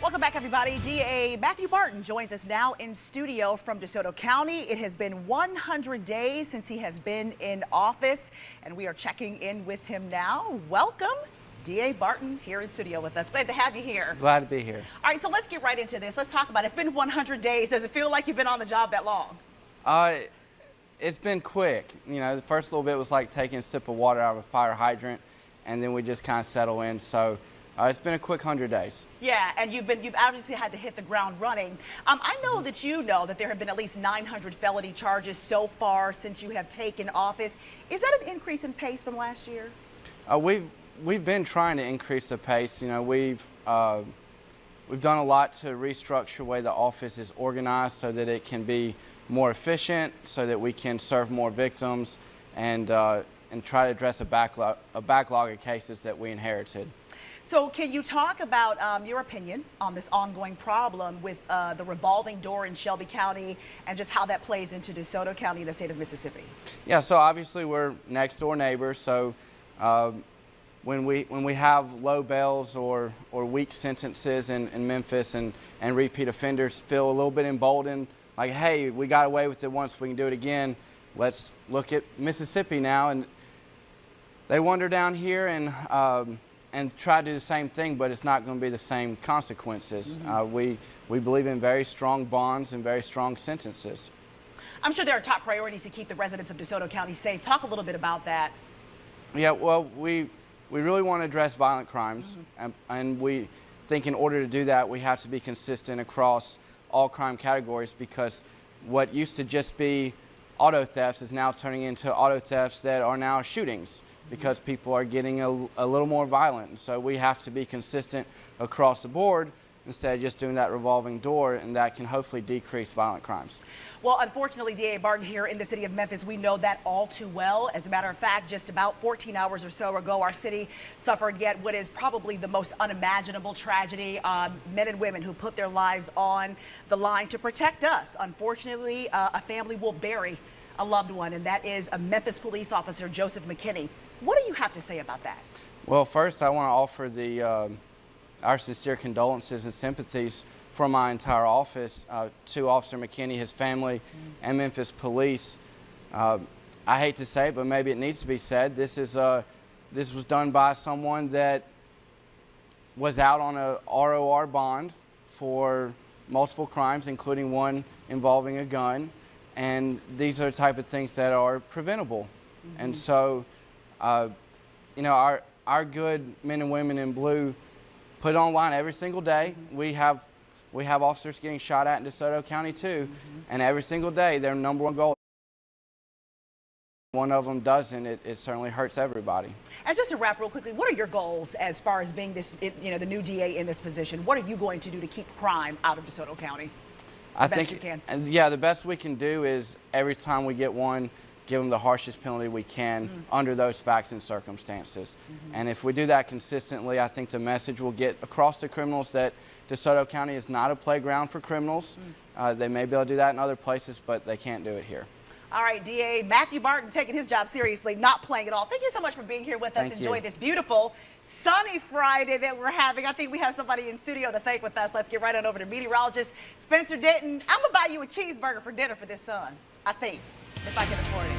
Welcome back, everybody. DA Matthew Barton joins us now in studio from DeSoto County. It has been 100 days since he has been in office, and we are checking in with him now. Welcome, DA Barton, here in studio with us. Glad to have you here. Glad to be here. All right, so let's get right into this. Let's talk about it. It's been 100 days. Does it feel like you've been on the job that long? It's been quick. You know, the first little bit was like taking a sip of water out of a fire hydrant, and then we just kind of settle in. So it's been a quick 100 days. Yeah, and you've obviously had to hit the ground running. I know that you know that there have been at least 900 felony charges so far since you have taken office. Is that an increase in pace from last year? We've been trying to increase the pace. You know, we've done a lot to restructure the way the office is organized so that it can be more efficient, so that we can serve more victims and try to address a backlog of cases that we inherited. So can you talk about your opinion on this ongoing problem with the revolving door in Shelby County and just how that plays into DeSoto County in the state of Mississippi? Yeah, so obviously we're next door neighbors, so when we have low bails or weak sentences in Memphis and repeat offenders feel a little bit emboldened, like, hey, we got away with it once, we can do it again, let's look at Mississippi now. And they wander down here and try to do the same thing, but it's not going to be the same consequences. Mm-hmm. We believe in very strong bonds and very strong sentences. I'm sure there are top priorities to keep the residents of DeSoto County safe. Talk a little bit about that. Yeah, well, we really want to address violent crimes, mm-hmm. and we think in order to do that, we have to be consistent across all crime categories, because what used to just be auto thefts is now turning into auto thefts that are now shootings, because people are getting a little more violent. And so we have to be consistent across the board instead of just doing that revolving door, and that can hopefully decrease violent crimes. Well, unfortunately, DA Barton, here in the city of Memphis, we know that all too well. As a matter of fact, just about 14 hours or so ago, our city suffered yet what is probably the most unimaginable tragedy. Men and women who put their lives on the line to protect us. Unfortunately, a family will bury a loved one, and that is a Memphis police officer, Joseph McKinney. What do you have to say about that? Well, first, I want to offer our sincere condolences and sympathies from my entire office to Officer McKinney, his family, and Memphis Police. I hate to say it, but maybe it needs to be said. This was done by someone that was out on a ROR bond for multiple crimes, including one involving a gun. And these are the type of things that are preventable. Mm-hmm. And so, you know, our good men and women in blue put it online every single day. Mm-hmm. We have officers getting shot at in DeSoto County too, mm-hmm. and every single day their number one goal. One of them doesn't, it certainly hurts everybody. And just to wrap real quickly, what are your goals as far as being the new DA in this position? What are you going to do to keep crime out of DeSoto County? I think, the best we can do is every time we get one, give them the harshest penalty we can under those facts and circumstances. Mm-hmm. And if we do that consistently, I think the message will get across to criminals that DeSoto County is not a playground for criminals. They may be able to do that in other places, but they can't do it here. All right, DA Matthew Barton taking his job seriously, not playing at all. Thank you so much for being here with us. Enjoy this beautiful sunny Friday that we're having. I think we have somebody in studio to thank with us. Let's get right on over to meteorologist Spencer Denton. I'm going to buy you a cheeseburger for dinner for this sun, I think, if I can afford it.